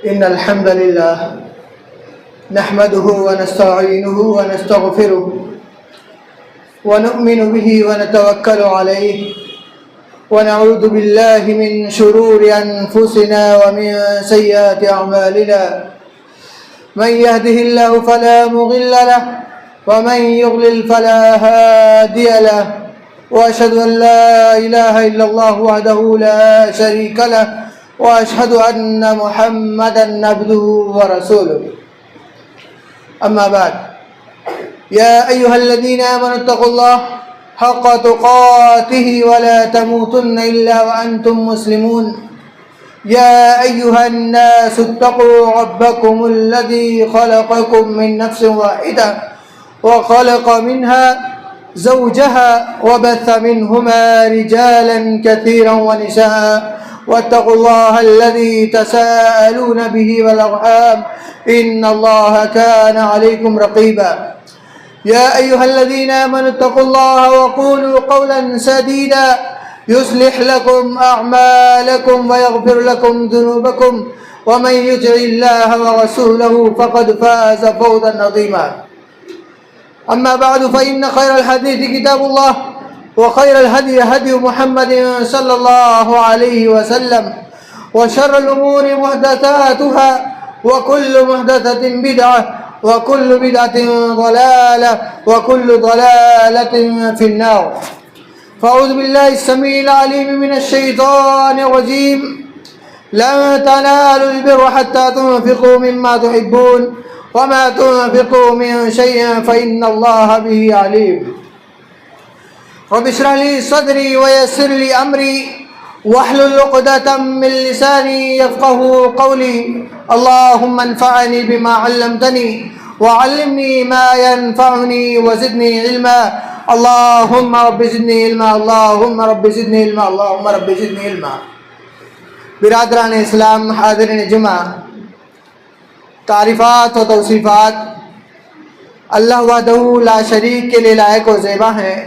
إن الحمد لله نحمده ونستعينه ونستغفره ونؤمن به ونتوكل عليه ونعوذ بالله من شرور أنفسنا ومن سيئات أعمالنا من يهده الله فلا مضل له ومن يضلل فلا هادي له وأشهد أن لا إله إلا الله وحده لا شريك له وأشهد أن محمدا عبده ورسوله أما بعد يا أيها الذين آمنوا اتقوا الله حق تقاته ولا تموتن إلا وأنتم مسلمون يا أيها الناس اتقوا ربكم الذي خلقكم من نفس واحدة وخلق منها زوجها وبث منهما رجالا كثيرا ونساء واتقوا الله الذي تساءلون به والأرحام إن الله كان عليكم رقيبا يا أيها الذين آمنوا اتقوا الله وقولوا قولا سديدا يصلح لكم أعمالكم ويغفر لكم ذنوبكم ومن يطع الله ورسوله فقد فاز فوزا عظيما أما بعد فإن خير الحديث كتاب الله وخير الهدي هدي محمد صلى الله عليه وسلم وشر الأمور محدثاتها وكل محدثة بدعة وكل بدعة ضلالة وكل ضلالة في النار فأعوذ بالله السميع العليم من الشيطان الرجيم لن تنالوا البر حتى تنفقوا مما تحبون وما تنفقوا من شيء فإن الله به عليم رب اشرح لي صدري ويسر لي أمري واحلل عقدة من لساني يفقهوا قولي اللهم انفعني بما علمتني وعلمني ما ينفعني وزدني علما اللهم رب زدني علما اللهم رب زدنی علما اللهم رب زدنی علما برادران اسلام حاضرین جمعہ، تعریفات و توصیفات اللہ وحدہ لا شریک کے لیے لائق و زیبا ہیں۔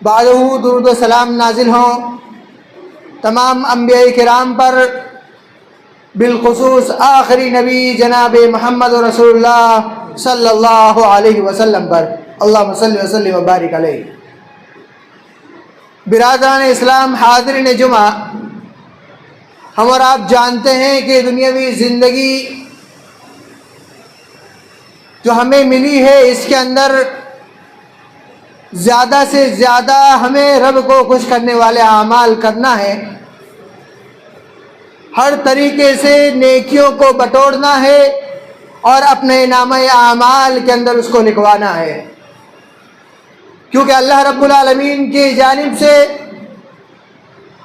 بعدہ درود و سلام نازل ہوں تمام انبیاء کرام پر، بالخصوص آخری نبی جناب محمد رسول اللہ صلی اللہ علیہ وسلم پر، اللہم صلی وسلم و بارک علیہ۔ برادران اسلام حاضرین جمعہ، ہم اور آپ جانتے ہیں کہ دنیاوی زندگی جو ہمیں ملی ہے اس کے اندر زیادہ سے زیادہ ہمیں رب کو خوش کرنے والے اعمال کرنا ہے، ہر طریقے سے نیکیوں کو بٹورنا ہے اور اپنے نامہ اعمال کے اندر اس کو لکھوانا ہے، کیونکہ اللہ رب العالمین کی جانب سے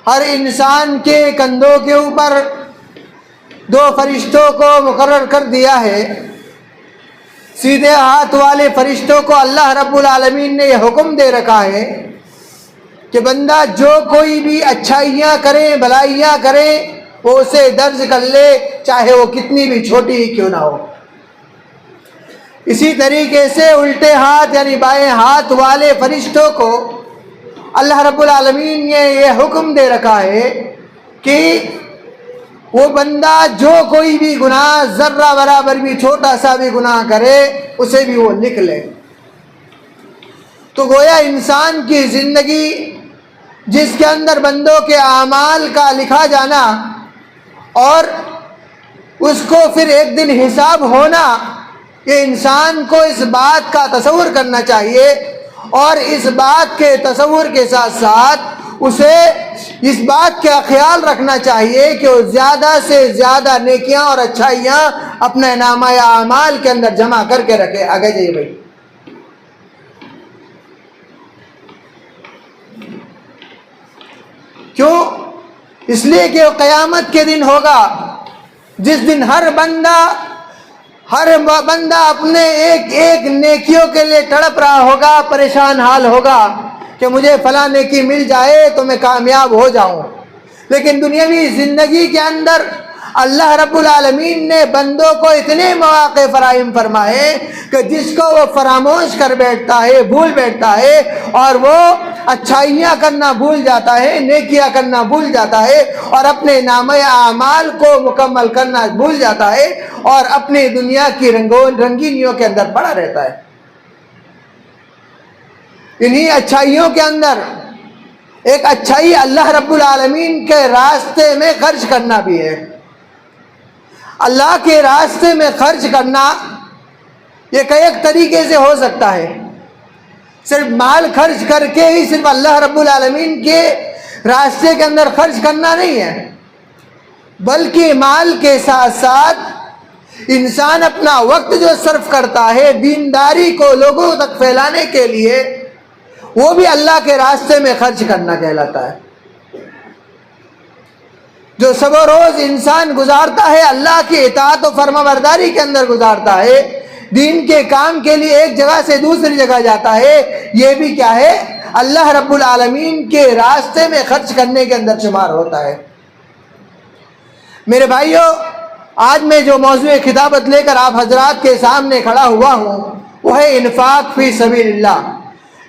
ہر انسان کے کندھوں کے اوپر دو فرشتوں کو مقرر کر دیا ہے۔ سیدھے ہاتھ والے فرشتوں کو اللہ رب العالمین نے یہ حکم دے رکھا ہے کہ بندہ جو کوئی بھی اچھائیاں کرے، بھلائیاں کرے، وہ اسے درج کر لے، چاہے وہ کتنی بھی چھوٹی ہی کیوں نہ ہو۔ اسی طریقے سے الٹے ہاتھ یعنی بائیں ہاتھ والے فرشتوں کو اللہ رب العالمین نے یہ حکم دے رکھا ہے کہ وہ بندہ جو کوئی بھی گناہ ذرہ برابر بھی چھوٹا سا بھی گناہ کرے اسے بھی وہ لکھ لے۔ تو گویا انسان کی زندگی جس کے اندر بندوں کے اعمال کا لکھا جانا اور اس کو پھر ایک دن حساب ہونا، یہ انسان کو اس بات کا تصور کرنا چاہیے، اور اس بات کے تصور کے ساتھ ساتھ اسے اس بات کا خیال رکھنا چاہیے کہ وہ زیادہ سے زیادہ نیکیاں اور اچھائیاں اپنے نامہ اعمال کے اندر جمع کر کے رکھے۔ آگے جائیے بھائی۔ کیوں؟ اس لیے کہ وہ قیامت کے دن ہوگا جس دن ہر بندہ اپنے ایک ایک نیکیوں کے لیے تڑپ رہا ہوگا، پریشان حال ہوگا کہ مجھے فلاں نیکی مل جائے تو میں کامیاب ہو جاؤں۔ لیکن دنیاوی زندگی کے اندر اللہ رب العالمین نے بندوں کو اتنے مواقع فراہم فرمائے کہ جس کو وہ فراموش کر بیٹھتا ہے، بھول بیٹھتا ہے، اور وہ اچھائیاں کرنا بھول جاتا ہے، نیکیاں کرنا بھول جاتا ہے، اور اپنے نامہ اعمال کو مکمل کرنا بھول جاتا ہے، اور اپنی دنیا کی رنگینیوں کے اندر پڑا رہتا ہے۔ انہی اچھائیوں کے اندر ایک اچھائی اللہ رب العالمین کے راستے میں خرچ کرنا بھی ہے۔ اللہ کے راستے میں خرچ کرنا یہ کئی ایک طریقے سے ہو سکتا ہے۔ صرف مال خرچ کر کے ہی صرف اللہ رب العالمین کے راستے کے اندر خرچ کرنا نہیں ہے، بلکہ مال کے ساتھ ساتھ انسان اپنا وقت جو صرف کرتا ہے دینداری کو لوگوں تک پھیلانے کے لیے، وہ بھی اللہ کے راستے میں خرچ کرنا کہلاتا ہے۔ جو سب روز انسان گزارتا ہے اللہ کی اطاعت و فرما برداری کے اندر گزارتا ہے، دین کے کام کے لیے ایک جگہ سے دوسری جگہ جاتا ہے، یہ بھی کیا ہے؟ اللہ رب العالمین کے راستے میں خرچ کرنے کے اندر شمار ہوتا ہے۔ میرے بھائیوں، آج میں جو موضوع خطابت لے کر آپ حضرات کے سامنے کھڑا ہوا ہوں وہ ہے انفاق فی سبیل اللہ،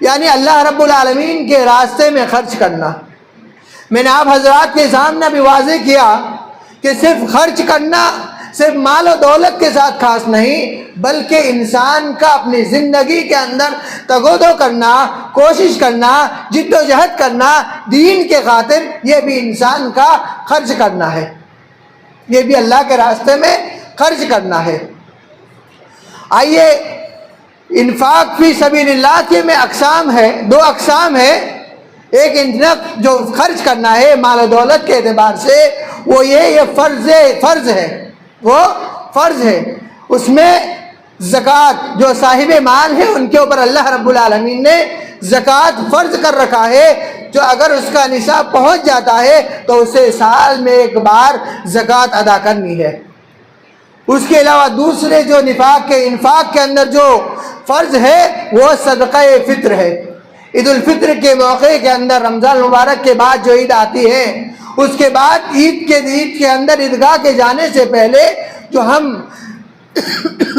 یعنی اللہ رب العالمین کے راستے میں خرچ کرنا۔ میں نے آپ حضرات کے سامنے بھی واضح کیا کہ صرف خرچ کرنا صرف مال و دولت کے ساتھ خاص نہیں، بلکہ انسان کا اپنی زندگی کے اندر تگودو کرنا، کوشش کرنا، جد و جہد کرنا دین کے خاطر، یہ بھی انسان کا خرچ کرنا ہے، یہ بھی اللہ کے راستے میں خرچ کرنا ہے۔ آئیے، انفاق فی سبیل اللہ کے میں اقسام ہے، دو اقسام ہے۔ ایک انفاق جو خرچ کرنا ہے مال و دولت کے اعتبار سے، وہ یہ فرض ہے، وہ فرض ہے۔ اس میں زکوٰۃ جو صاحب مال ہے ان کے اوپر اللہ رب العالمین نے زکوٰۃ فرض کر رکھا ہے، جو اگر اس کا نصاب پہنچ جاتا ہے تو اسے سال میں ایک بار زکوٰۃ ادا کرنی ہے۔ اس کے علاوہ دوسرے جو انفاق کے اندر جو فرض ہے وہ صدقہ فطر ہے۔ عید الفطر کے موقع کے اندر، رمضان مبارک کے بعد جو عید آتی ہے، اس کے بعد عید کے اندر عیدگاہ کے جانے سے پہلے جو ہم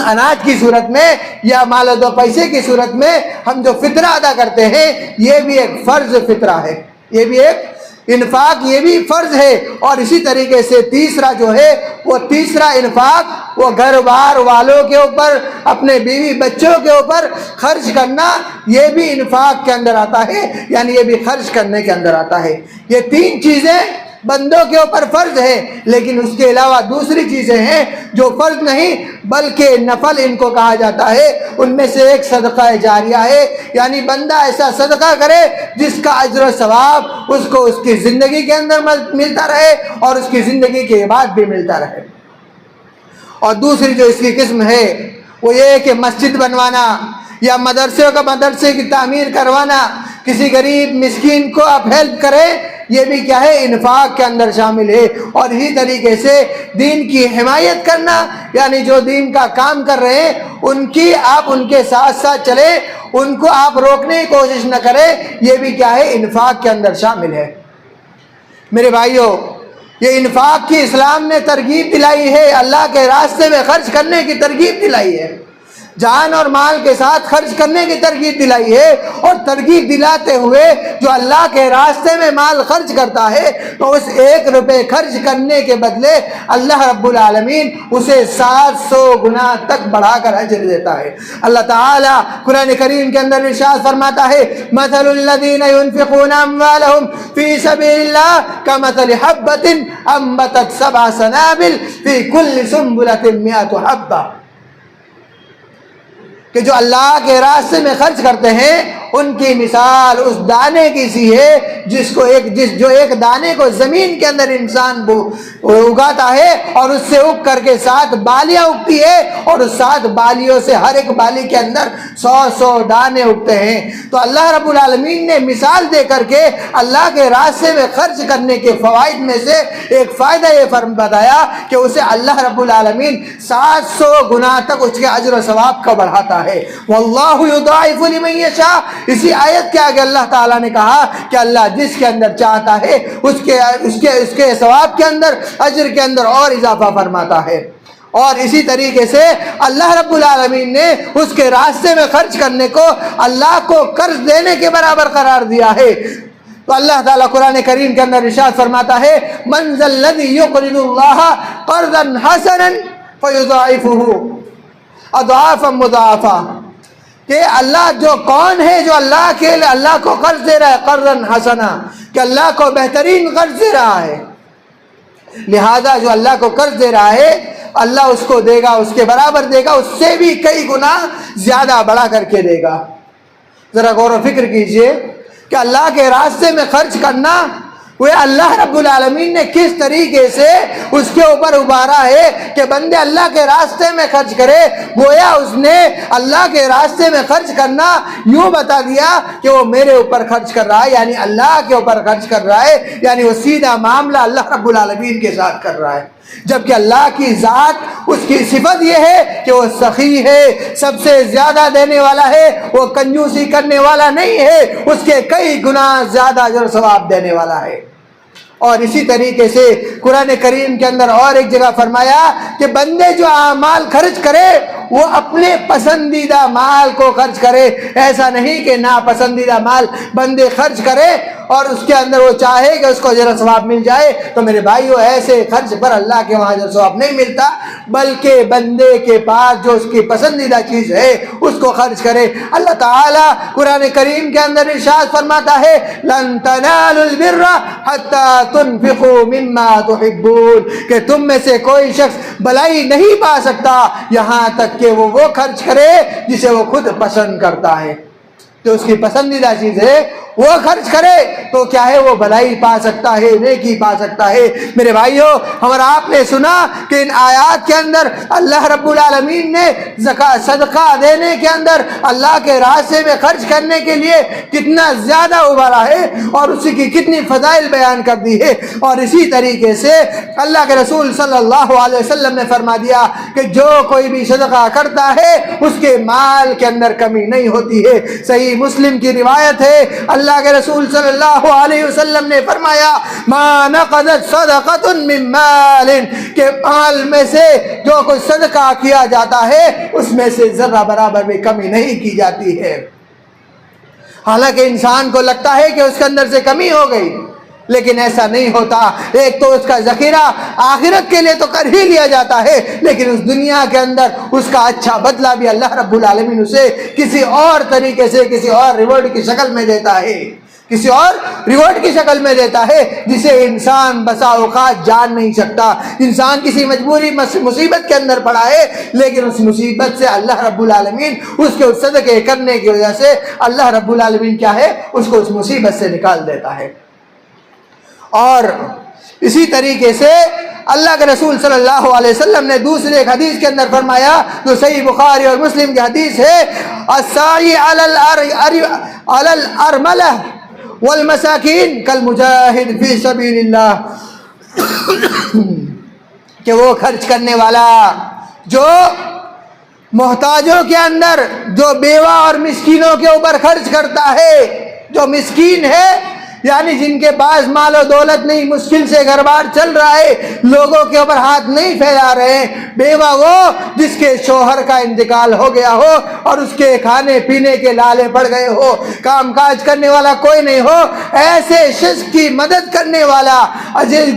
اناج کی صورت میں یا مال و پیسے کی صورت میں ہم جو فطرہ ادا کرتے ہیں، یہ بھی ایک فرض فطرہ ہے، یہ بھی ایک انفاق، یہ بھی فرض ہے۔ اور اسی طریقے سے تیسرا جو ہے وہ تیسرا انفاق وہ گھر بار والوں کے اوپر، اپنے بیوی بچوں کے اوپر خرچ کرنا، یہ بھی انفاق کے اندر آتا ہے، یعنی یہ بھی خرچ کرنے کے اندر آتا ہے۔ یہ تین چیزیں بندوں کے اوپر فرض ہے، لیکن اس کے علاوہ دوسری چیزیں ہیں جو فرض نہیں بلکہ نفل ان کو کہا جاتا ہے۔ ان میں سے ایک صدقہ جاریہ ہے، یعنی بندہ ایسا صدقہ کرے جس کا اجر و ثواب اس کو اس کی زندگی کے اندر ملتا رہے اور اس کی زندگی کے بعد بھی ملتا رہے۔ اور دوسری جو اس کی قسم ہے وہ یہ ہے کہ مسجد بنوانا یا مدرسے کی تعمیر کروانا، کسی غریب مسکین کو آپ ہیلپ کریں، یہ بھی کیا ہے؟ انفاق کے اندر شامل ہے۔ اور اسی طریقے سے دین کی حمایت کرنا، یعنی جو دین کا کام کر رہے ہیں آپ ان کے ساتھ ساتھ چلیں، ان کو آپ روکنے کی کوشش نہ کریں، یہ بھی کیا ہے؟ انفاق کے اندر شامل ہے۔ میرے بھائیوں، یہ انفاق کی اسلام نے ترغیب دلائی ہے، اللہ کے راستے میں خرچ کرنے کی ترغیب دلائی ہے، جان اور مال کے ساتھ خرچ کرنے کی ترغیب دلائی ہے۔ اور ترغیب دلاتے ہوئے جو اللہ کے راستے میں مال خرچ کرتا ہے تو اس 1 روپے خرچ کرنے کے بدلے اللہ رب العالمین اسے 700 گنا تک بڑھا کر اجر دیتا ہے۔ اللہ تعالیٰ قرآن کریم کے اندر ارشاد فرماتا ہے، مثل الذین ينفقون اموالهم فی سبیل اللہ کمثل حبۃ انبتت 7 سنابل فی کل سنبلۃ 100 حبۃ، کہ جو اللہ کے راستے میں خرچ کرتے ہیں ان کی مثال اس دانے کی سی ہے جو ایک دانے کو زمین کے اندر انسان اگاتا ہے، اور اس سے اگ کر کے 7 بالیاں اگتی ہے، اور اس 7 بالیوں سے ہر ایک بالی کے اندر 100 دانے اگتے ہیں۔ تو اللہ رب العالمین نے مثال دے کر کے اللہ کے راستے میں خرچ کرنے کے فوائد میں سے ایک فائدہ یہ بتایا کہ اسے اللہ رب العالمین 700 گنا تک اس کے اجر و ثواب کو بڑھاتا ہے۔ واللہ یضاعف لمن یشاء، اسی آیت کے آگے اللہ تعالیٰ نے کہا کہ اللہ جس کے اندر چاہتا ہے اس کے ثواب کے اندر، اجر کے اندر اور اضافہ فرماتا ہے۔ اور اسی طریقے سے اللہ رب العالمین نے اس کے راستے میں خرچ کرنے کو اللہ کو قرض دینے کے برابر قرار دیا ہے۔ تو اللہ تعالیٰ قرآن کریم کے اندر ارشاد فرماتا ہے من ذا الذی یقرض اللہ قرضا حسنا فیضاعفہ اضعافا مضاعفہ، کہ اللہ جو کون ہے جو اللہ کے لیے اللہ کو قرض دے رہا ہے، قرضا حسنا، کہ اللہ کو بہترین قرض دے رہا ہے، لہذا جو اللہ کو قرض دے رہا ہے اللہ اس کو دے گا، اس کے برابر دے گا، اس سے بھی کئی گنا زیادہ بڑھا کر کے دے گا۔ ذرا غور و فکر کیجئے کہ اللہ کے راستے میں خرچ کرنا وہ اللہ رب العالمین نے کس طریقے سے اس کے اوپر ابھارا ہے کہ بندے اللہ کے راستے میں خرچ کرے۔ گویا اس نے اللہ کے راستے میں خرچ کرنا یوں بتا دیا کہ وہ میرے اوپر خرچ کر رہا ہے، یعنی اللہ کے اوپر خرچ کر رہا ہے، یعنی وہ سیدھا معاملہ اللہ رب العالمین کے ساتھ کر رہا ہے۔ جبکہ اللہ کی ذات، اس کی صفت یہ ہے کہ وہ سخی ہے، سب سے زیادہ دینے والا ہے، وہ کنجوسی کرنے والا نہیں ہے، اس کے کئی گنا زیادہ اجر و ثواب دینے والا ہے۔ اور اسی طریقے سے قرآن کریم کے اندر اور ایک جگہ فرمایا کہ بندے جو اعمال خرچ کرے وہ اپنے پسندیدہ مال کو خرچ کرے، ایسا نہیں کہ ناپسندیدہ مال بندے خرچ کرے اور اس کے اندر وہ چاہے کہ اس کو اجر و ثواب مل جائے۔ تو میرے بھائیو ایسے خرچ پر اللہ کے وہاں اجر و ثواب نہیں ملتا، بلکہ بندے کے پاس جو اس کی پسندیدہ چیز ہے اس کو خرچ کرے۔ اللہ تعالیٰ قرآن کریم کے اندر ارشاد فرماتا ہے لن تنالوا البر حتى تنفقوا مما تحبون، کہ تم میں سے کوئی شخص بھلائی نہیں پا سکتا یہاں تک کہ وہ خرچ کرے جسے وہ خود پسند کرتا ہے۔ تو اس کی پسندیدہ چیز ہے وہ خرچ کرے تو کیا ہے، وہ بھلائی پا سکتا ہے، نیکی پا سکتا ہے۔ میرے بھائیوں، ہمارا آپ نے سنا کہ ان آیات کے اندر اللہ رب العالمین نے صدقہ دینے کے اندر اللہ کے راستے میں خرچ کرنے کے لیے کتنا زیادہ ابھارا ہے اور اسی کی کتنی فضائل بیان کر دی ہے۔ اور اسی طریقے سے اللہ کے رسول صلی اللہ علیہ وسلم نے فرما دیا کہ جو کوئی بھی صدقہ کرتا ہے اس کے مال کے اندر کمی نہیں ہوتی ہے۔ صحیح مسلم کی روایت ہے، اللہ کے رسول صلی اللہ علیہ وسلم نے فرمایا ما نقضت صدقۃ من مال، کہ مال میں سے جو کوئی صدقہ کیا جاتا ہے اس میں سے ذرہ برابر بھی کمی نہیں کی جاتی ہے۔ حالانکہ انسان کو لگتا ہے کہ اس کے اندر سے کمی ہو گئی، لیکن ایسا نہیں ہوتا۔ ایک تو اس کا ذخیرہ آخرت کے لیے تو کر ہی لیا جاتا ہے، لیکن اس دنیا کے اندر اس کا اچھا بدلہ بھی اللہ رب العالمین اسے کسی اور طریقے سے، کسی اور ریوارڈ کی شکل میں دیتا ہے، کسی اور ریوارڈ کی شکل میں دیتا ہے جسے انسان بسا اوقات جان نہیں سکتا۔ انسان کسی مجبوری مصیبت کے اندر پڑا ہے، لیکن اس مصیبت سے اللہ رب العالمین اس کے صدقے کرنے کی وجہ سے اللہ رب العالمین کیا ہے، اس کو اس مصیبت سے نکال دیتا ہے۔ اور اسی طریقے سے اللہ کے رسول صلی اللہ علیہ وسلم نے دوسرے ایک حدیث کے اندر فرمایا جو صحیح بخاری اور مسلم کی حدیث ہے الساعی علی الارملہ والمساکین کالمجاہد فی سبیل اللہ، کہ وہ خرچ کرنے والا جو محتاجوں کے اندر، جو بیوہ اور مسکینوں کے اوپر خرچ کرتا ہے، جو مسکین ہے یعنی جن کے پاس مال و دولت نہیں، مشکل سے گھر بار چل رہا ہے، لوگوں کے اوپر ہاتھ نہیں پھیلا رہے ہیں، بیوہ وہ جس کے شوہر کا انتقال ہو گیا ہو اور اس کے کھانے پینے کے لالے پڑ گئے ہو، کام کاج کرنے والا کوئی نہیں ہو، ایسے شخص کی مدد کرنے والا،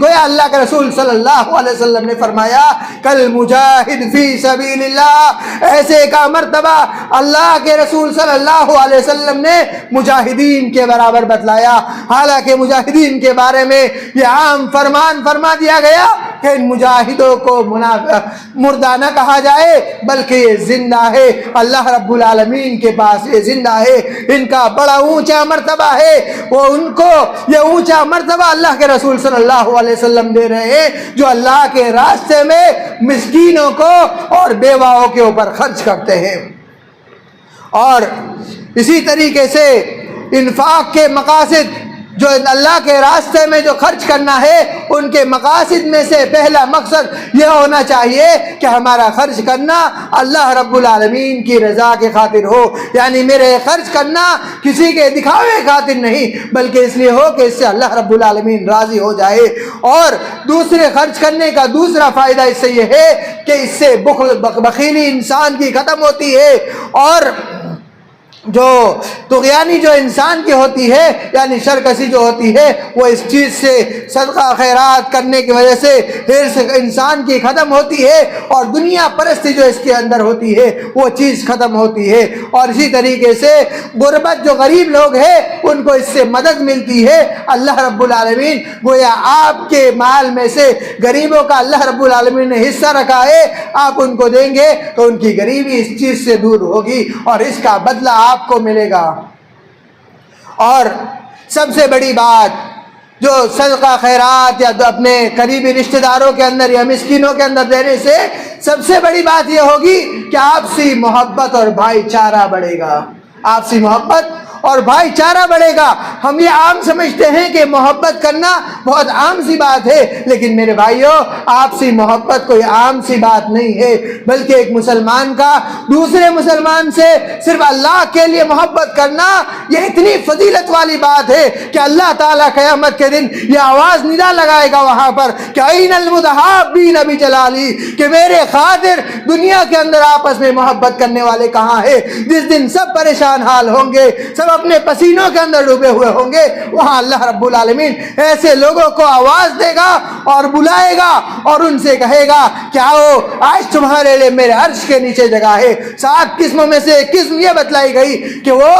گویا اللہ کے رسول صلی اللہ علیہ وسلم نے فرمایا کل مجاہد فی سبیل اللہ، ایسے کا مرتبہ اللہ کے رسول صلی اللہ علیہ وسلم نے مجاہدین کے برابر بتلایا۔ حالانکہ مجاہدین کے بارے میں یہ عام فرمان فرما دیا گیا کہ ان مجاہدوں کو مردہ نہ کہا جائے بلکہ یہ زندہ ہے، اللہ رب العالمین کے پاس یہ زندہ ہے، ان کا بڑا اونچا مرتبہ ہے، وہ ان کو یہ اونچا مرتبہ اللہ کے رسول صلی اللہ علیہ وسلم دے رہے ہیں جو اللہ کے راستے میں مسکینوں کو اور بیواؤں کے اوپر خرچ کرتے ہیں۔ اور اسی طریقے سے انفاق کے مقاصد جو اللہ کے راستے میں جو خرچ کرنا ہے ان کے مقاصد میں سے پہلا مقصد یہ ہونا چاہیے کہ ہمارا خرچ کرنا اللہ رب العالمین کی رضا کے خاطر ہو، یعنی میرے خرچ کرنا کسی کے دکھاوے خاطر نہیں بلکہ اس لیے ہو کہ اس سے اللہ رب العالمین راضی ہو جائے۔ اور دوسرے خرچ کرنے کا دوسرا فائدہ اس سے یہ ہے کہ اس سے بخیلی انسان کی ختم ہوتی ہے، اور جو طغیانی جو انسان کی ہوتی ہے یعنی سرکشی جو ہوتی ہے وہ اس چیز سے صدقہ خیرات کرنے کی وجہ سے حرص انسان کی ختم ہوتی ہے، اور دنیا پرستی جو اس کے اندر ہوتی ہے وہ چیز ختم ہوتی ہے۔ اور اسی طریقے سے غربت جو غریب لوگ ہیں ان کو اس سے مدد ملتی ہے۔ اللہ رب العالمین گویا آپ کے مال میں سے غریبوں کا اللہ رب العالمین نے حصہ رکھا ہے، آپ ان کو دیں گے تو ان کی غریبی اس چیز سے دور ہوگی اور اس کا بدلہ آپ کو ملے گا۔ اور سب سے بڑی بات جو صدقہ خیرات یا اپنے قریبی رشتہ داروں کے اندر یا مسکینوں کے اندر دینے سے سب سے بڑی بات یہ ہوگی کہ آپسی محبت اور بھائی چارہ بڑھے گا، آپسی محبت اور بھائی چارہ بڑھے گا۔ ہم یہ عام سمجھتے ہیں کہ محبت کرنا بہت عام سی بات ہے، لیکن میرے بھائیوں آپسی محبت کوئی عام سی بات نہیں ہے، بلکہ ایک مسلمان کا دوسرے مسلمان سے صرف اللہ کے لیے محبت کرنا یہ اتنی فضیلت والی بات ہے کہ اللہ تعالیٰ قیامت کے دن یہ آواز ندا لگائے گا وہاں پر کہ این المتحابین بجلالی، کہ میرے خاطر دنیا کے اندر آپس میں محبت کرنے والے کہاں ہیں؟ جس دن سب پریشان حال ہوں گے، سب اپنے پسینوں کے اندر ڈوبے ہوئے ہوں گے، وہاں اللہ رب العالمین ایسے لوگوں کو آواز دے گا اور بلائے گا اور ان سے کہے گا کہ آؤ آج تمہارے لیے میرے عرش کے نیچے جگہ ہے۔ 7 قسموں میں سے ایک قسم یہ بتلائی گئی کہ وہ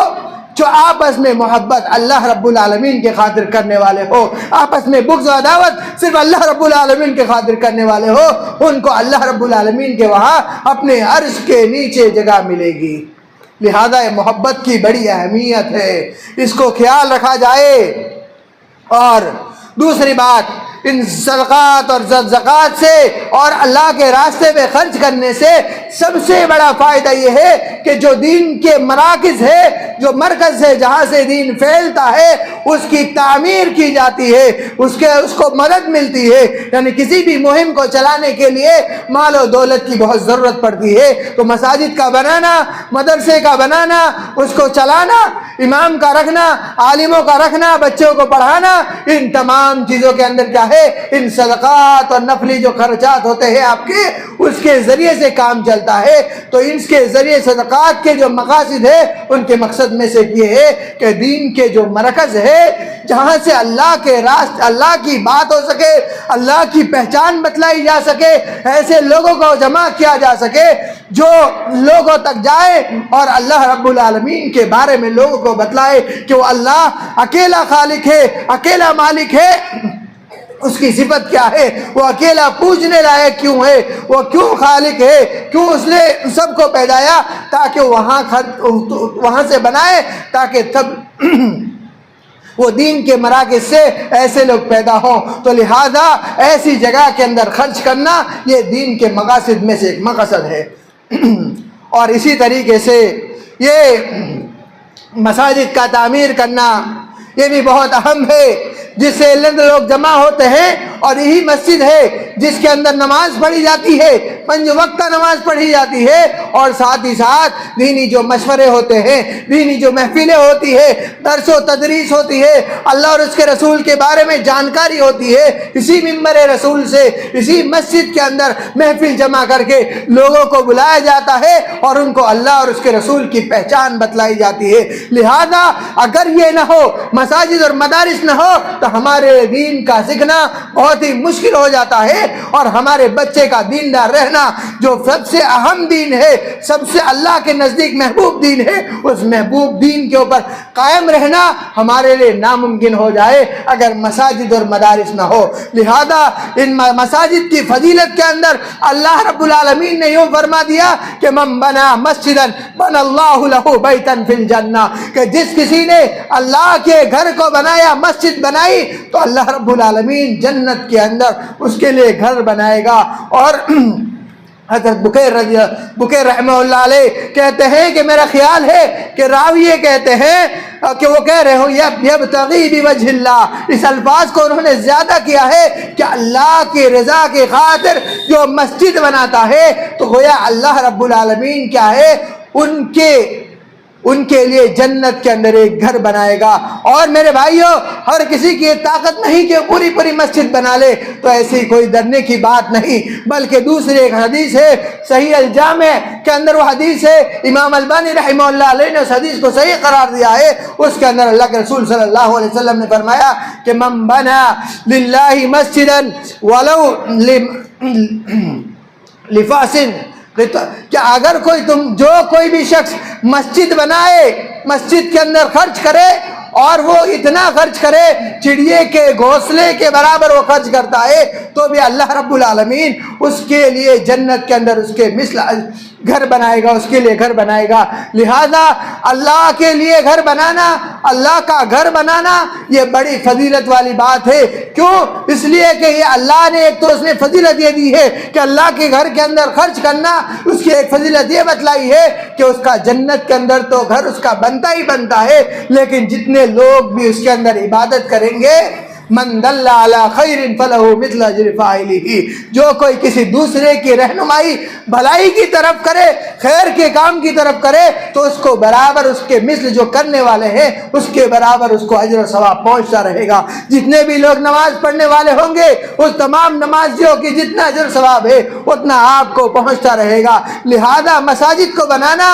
جو آپس میں محبت اللہ رب العالمین کے خاطر کرنے والے ہو، آپس میں بغض و عداوت صرف اللہ رب العالمین کے خاطر کرنے والے ہو، ان کو اللہ رب العالمین کے وہاں اپنے عرش کے نیچے جگہ ملے گی۔ لہذا محبت کی بڑی اہمیت ہے، اس کو خیال رکھا جائے۔ اور دوسری بات، ان صدقات اور زکوٰۃ سے اور اللہ کے راستے میں خرچ کرنے سے سب سے بڑا فائدہ یہ ہے کہ جو دین کے مراکز ہے، جو مرکز ہے جہاں سے دین پھیلتا ہے، اس کی تعمیر کی جاتی ہے، اس کو مدد ملتی ہے۔ یعنی کسی بھی مہم کو چلانے کے لیے مال و دولت کی بہت ضرورت پڑتی ہے، تو مساجد کا بنانا، مدرسے کا بنانا، اس کو چلانا، امام کا رکھنا، عالموں کا رکھنا، بچوں کو پڑھانا، ان تمام چیزوں کے اندر کیا ہے؟ ان صدقات اور نفلی جو خرچات ہوتے ہیں آپ کے، اس کے ذریعے سے کام چلتا ہے۔ تو ان کے ذریعے صدقات کے جو مقاصد ہے ان کے مقصد میں سے یہ ہے کہ دین کے جو مرکز ہے جہاں سے اللہ کے راست اللہ کی بات ہو سکے، اللہ کی پہچان بتلائی جا سکے، ایسے لوگوں کو جمع کیا جا سکے جو لوگوں تک جائے اور اللہ رب العالمین کے بارے میں لوگوں کو بتلائے کہ وہ اللہ اکیلا خالق ہے، اکیلا مالک ہے، اس کی صفت کیا ہے، وہ اکیلا پوجنے لائق کیوں ہے، وہ کیوں خالق ہے، کیوں اس نے سب کو پیدایا تاکہ وہاں سے بنائے تاکہ تب وہ دین کے مراکز سے ایسے لوگ پیدا ہوں۔ تو لہذا ایسی جگہ کے اندر خرچ کرنا یہ دین کے مقاصد میں سے ایک مقصد ہے۔ اور اسی طریقے سے یہ مساجد کا تعمیر کرنا یہ بھی بہت اہم ہے، جس سے لوگ جمع ہوتے ہیں، اور یہی مسجد ہے جس کے اندر نماز پڑھی جاتی ہے، 5 وقتہ نماز پڑھی جاتی ہے، اور ساتھ ہی ساتھ دینی جو مشورے ہوتے ہیں، دینی جو محفلیں ہوتی ہے، درس و تدریس ہوتی ہے، اللہ اور اس کے رسول کے بارے میں جانکاری ہوتی ہے، اسی منبر رسول سے اسی مسجد کے اندر محفل جمع کر کے لوگوں کو بلایا جاتا ہے اور ان کو اللہ اور اس کے رسول کی پہچان بتلائی جاتی ہے۔ لہذا اگر یہ نہ ہو، مساجد اور مدارس نہ ہو، تو ہمارے دین کا سیکھنا بہت ہی مشکل ہو جاتا ہے، اور ہمارے بچے کا دیندار رہنا جو سب سے اہم دین ہے، سب سے اللہ کے نزدیک محبوب دین ہے، اس محبوب دین کے اوپر قائم رہنا ہمارے لیے ناممکن ہو جائے اگر مساجد اور مدارس نہ ہو۔ لہذا ان مساجد کی فضیلت کے اندر اللہ رب العالمین نے یوں فرما دیا کہ من بنا مسجدا بنا اللہ لہ بیتا فی الجنہ، کہ جس کسی نے اللہ کے گھر کو بنایا، مسجد بنائی، تو اللہ رب العالمین جنت کے اندر اس کے لیے گھر بنائے گا۔ اور حضرت بکیر رحمہ اللہ علیہ کہتے ہیں کہ میرا خیال ہے کہ راوی یہ کہتے ہیں کہ وہ کہہ رہے ہو یبتغی بوجہ اللہ، اس الفاظ کو انہوں نے زیادہ کیا ہے کہ اللہ کی رضا کی خاطر جو مسجد بناتا ہے تو گویا اللہ رب العالمین کیا ہے ان کے لیے جنت کے اندر ایک گھر بنائے گا۔ اور میرے بھائیوں، ہر کسی کی طاقت نہیں کہ پوری پوری مسجد بنا لے، تو ایسی کوئی ڈرنے کی بات نہیں، بلکہ دوسری ایک حدیث ہے صحیح الجامع کے اندر، وہ حدیث ہے امام البانی رحمہ اللہ علیہ نے اس حدیث کو صحیح قرار دیا ہے۔ اس کے اندر اللہ کے رسول صلی اللہ علیہ وسلم نے فرمایا کہ من بنا للہ مسجدا ولو لفاسن، کہ اگر کوئی بھی شخص مسجد بنائے، مسجد کے اندر خرچ کرے، اور وہ اتنا خرچ کرے چڑیے کے گھونسلے کے برابر وہ خرچ کرتا ہے، تو بھی اللہ رب العالمین اس کے لیے جنت کے اندر اس کے مثل گھر بنائے گا، اس کے لیے گھر بنائے گا۔ لہذا اللہ کے لیے گھر بنانا، اللہ کا گھر بنانا یہ بڑی فضیلت والی بات ہے۔ کیوں؟ اس لیے کہ یہ اللہ نے ایک تو اس نے فضیلت یہ دی ہے کہ اللہ کے گھر کے اندر خرچ کرنا، اس کی ایک فضیلت یہ بتلائی ہے کہ اس کا جنت کے اندر تو گھر اس کا بنتا ہی بنتا ہے، لیکن جتنے لوگ بھی اس کے اندر عبادت کریں گے، من دل علی خیر فلہ مثل اجر فاعلہ، جو کوئی کسی دوسرے کی رہنمائی بھلائی کی طرف کرے، خیر کے کام کی طرف کرے، تو اس کو برابر اس کے مثل جو کرنے والے ہیں اس کے برابر اس کو اجر و ثواب پہنچتا رہے گا۔ جتنے بھی لوگ نماز پڑھنے والے ہوں گے، اس تمام نمازیوں کی جتنا اجر و ثواب ہے اتنا آپ کو پہنچتا رہے گا۔ لہذا مساجد کو بنانا،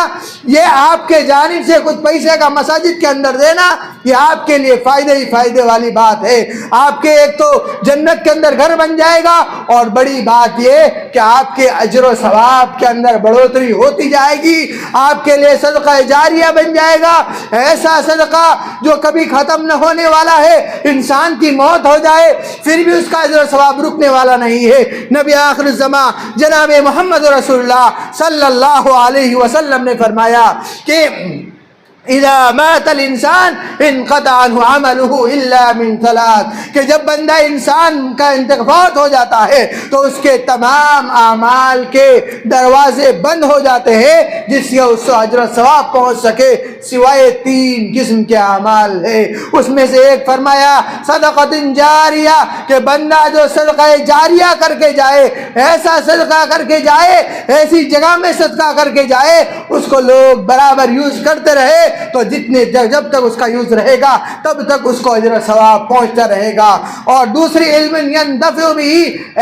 یہ آپ کے جانب سے کچھ پیسے کا مساجد کے اندر دینا، یہ آپ کے لیے فائدے ہی فائدے والی بات ہے۔ آپ کے ایک تو جنت کے اندر گھر بن جائے گا، اور بڑی بات یہ کہ آپ کے اجر و ثواب کے اندر بڑھوتری ہوتی جائے گی۔ آپ کے لیے صدقہ جاریہ بن جائے گا، ایسا صدقہ جو کبھی ختم نہ ہونے والا ہے، انسان کی موت ہو جائے پھر بھی اس کا اجر و ثواب رکنے والا نہیں ہے۔ نبی آخر الزمان جناب محمد رسول اللہ صلی اللہ علیہ وسلم نے فرمایا کہ اذا مات الانسان انقطع عنه عمله الا من ثلاث، کہ جب بندہ انسان کا انتقال ہو جاتا ہے تو اس کے تمام اعمال کے دروازے بند ہو جاتے ہیں جس سے اس کو اجر و ثواب پہنچ سکے، سوائے 3 قسم کے اعمال ہے۔ اس میں سے ایک فرمایا صدقۃ جاریہ، کہ بندہ جو صدقہ جاریہ کر کے جائے، ایسا صدقہ کر کے جائے، ایسی جگہ میں صدقہ کر کے جائے اس کو لوگ برابر یوز کرتے رہے، تو جب تک اس کا یوز رہے گا تب تک اس کو اجر و ثواب پہنچتا رہے گا۔ اور دوسری علم ينتفع به،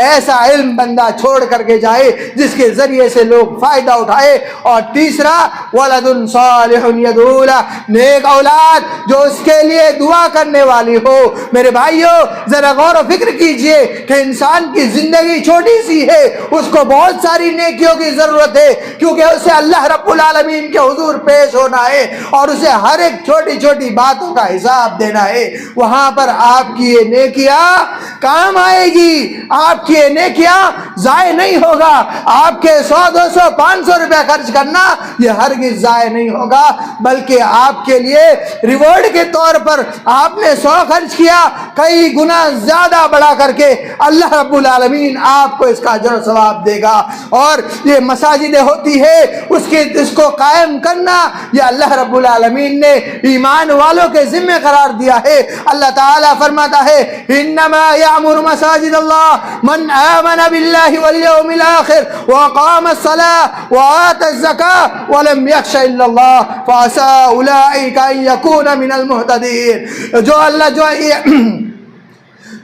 ایسا علم بندہ چھوڑ کر کے جائے جس کے ذریعے سے لوگ فائدہ اٹھائے۔ اور تیسرا ولد صالح يدعو له، نیک اولاد جو اس کے لیے دعا کرنے والی ہو۔ میرے بھائیوں ذرا غور و فکر کیجئے کہ انسان کی زندگی چھوٹی سی ہے، اس کو بہت ساری نیکیوں کی ضرورت ہے، کیونکہ اسے اللہ رب العالمین کے حضور پیش ہونا ہے، اور اسے ہر ایک چھوٹی چھوٹی باتوں کا حساب دینا ہے۔ وہاں پر آپ کی یہ نیکیاں کام آئے گی، آپ کی یہ نیکیاں ضائع نہیں ہوگا۔ آپ کے 100 200 500 روپے خرچ کرنا یہ ہرگز ضائع نہیں ہوگا، بلکہ آپ کے لیے ریوارڈ کے طور پر آپ نے 100 خرچ کیا، کئی گنا زیادہ بڑھا کر کے اللہ رب العالمین آپ کو اس کا اجر و ثواب دے گا۔ اور یہ مساجدیں ہوتی ہے اس کو قائم کرنا یہ اللہ رب العالمین نے ایمان والوں کے ذمہ قرار دیا ہے۔ اللہ تعالیٰ فرماتا ہے انما یعمر مساجد اللہ من آمن باللہ والیوم الآخر وقام الصلاة وآت الزکاة ولم یخش الا اللہ فعسى اولئک ان یکون من المہتدین۔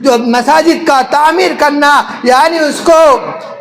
جو مساجد کا تعمیر کرنا یعنی اس کو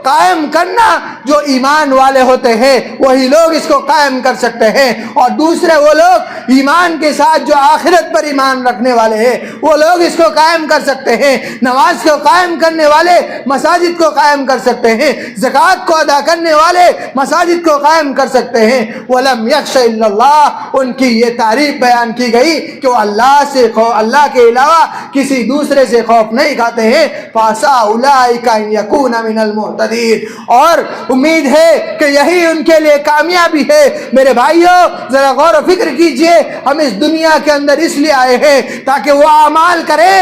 قائم کرنا، جو ایمان والے ہوتے ہیں وہی لوگ اس کو قائم کر سکتے ہیں، اور دوسرے وہ لوگ ایمان کے ساتھ جو آخرت پر ایمان رکھنے والے ہیں وہ لوگ اس کو قائم کر سکتے ہیں۔ نماز کو قائم کرنے والے مساجد کو قائم کر سکتے ہیں، زکوٰۃ کو ادا کرنے والے مساجد کو قائم کر سکتے ہیں۔ وَلَمْ يَخْشَ إِلَّا اللَّهِ، ان کی یہ تعریف بیان کی گئی کہ وہ اللہ کے علاوہ کسی دوسرے سے خوف نہیں کھاتے ہیں۔ فَعَسَىٰ أُولَٰئِكَ أَن يَكُونَ مِنَ الْمُهْتَدِينَ، اور امید ہے کہ یہی ان کے لیے کامیابی ہے۔ میرے بھائیوں ذرا غور و فکر کیجئے، ہم اس دنیا کے اندر اس لیے آئے ہیں تاکہ وہ اعمال کرے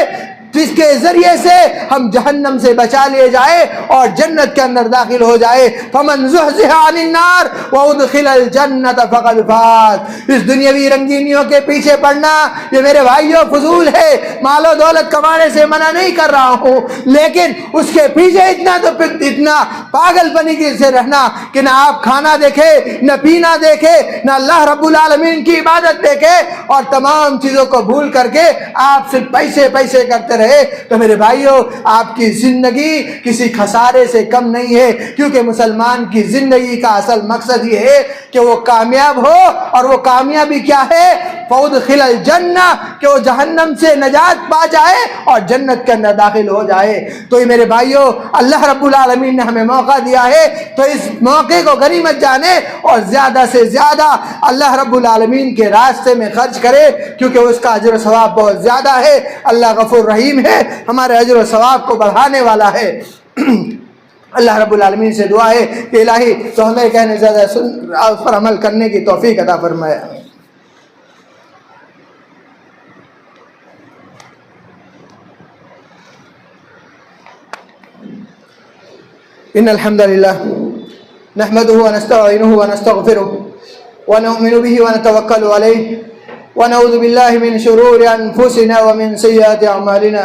جس کے ذریعے سے ہم جہنم سے بچا لیے جائے اور جنت کے اندر داخل ہو جائے۔ فمن زحزح عن النار وادخل الجنت فقد فاز۔ اس دنیاوی رنگینیوں کے پیچھے پڑنا یہ میرے بھائیوں فضول ہے۔ مال و دولت کمانے سے منع نہیں کر رہا ہوں، لیکن اس کے پیچھے اتنا پاگل پنی سے رہنا کہ نہ آپ کھانا دیکھے، نہ پینا دیکھے، نہ اللہ رب العالمین کی عبادت دیکھے، اور تمام چیزوں کو بھول کر کے آپ صرف پیسے پیسے کرتے رہے، تو میرے بھائیوں آپ کی زندگی کسی خسارے سے کم نہیں ہے، کیونکہ مسلمان کی زندگی کا اصل مقصد یہ ہے کہ وہ کامیاب ہو، اور وہ کامیابی کیا ہے؟ فادخل الجنہ، کہ وہ جہنم سے نجات پا جائے اور جنت کے اندر داخل ہو جائے۔ تو یہ میرے بھائیوں اللہ رب العالمین نے ہمیں موقع دیا ہے، تو اس موقع کو غنیمت جانے اور زیادہ سے زیادہ اللہ رب العالمین کے راستے میں خرچ کرے، کیونکہ اس کا اجر و ثواب بہت زیادہ ہے۔ اللہ غفور رحیم ہے، ہمارے اجر و ثواب کو بڑھانے والا ہے۔ اللہ رب العالمین سے دعا ہے کہ الہی تو ہمیں کہنے زیادہ اس پر عمل کرنے کی توفیق عطا فرمائے۔ إن الحمد لله نحمده ونستعينه ونستغفره ونؤمن به ونتوكل عليه ونعوذ بالله من شرور أنفسنا ومن سيئات أعمالنا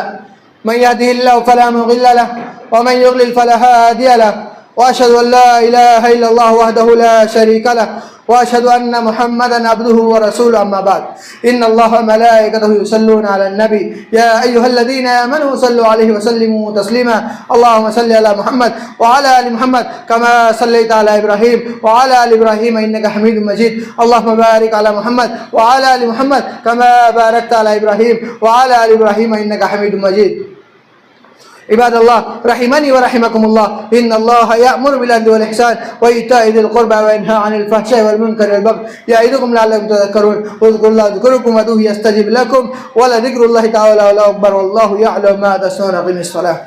من يهده الله فلا مضل له ومن يضلل فلا هادي له وأشهد أن لا إله إلا الله وحده لا شريك له وأشهد أن محمدا عبده ورسوله أما بعد إن الله وملائكته يصلون على النبي يا أيها الذين آمنوا صلوا عليه وسلموا تسليما اللهم صل على محمد وعلى آل محمد كما صليت على إبراهيم وعلى آل إبراهيم إنك حميد مجيد اللهم بارك على محمد وعلى آل محمد كما باركت على إبراهيم وعلى آل إبراهيم إنك حميد مجيد عباد الله رحمني ورحمكم الله إن الله يأمر بالعدل والإحسان وإيتاء ذي القربى وينهى عن الفحشاء والمنكر والبغي يعظكم لعلكم تذكرون واذكروا الله يذكركم وادعوه يستجب لكم ولذكر الله تعالى أكبر والله يعلم ما تصنعون. أقم الصلاة.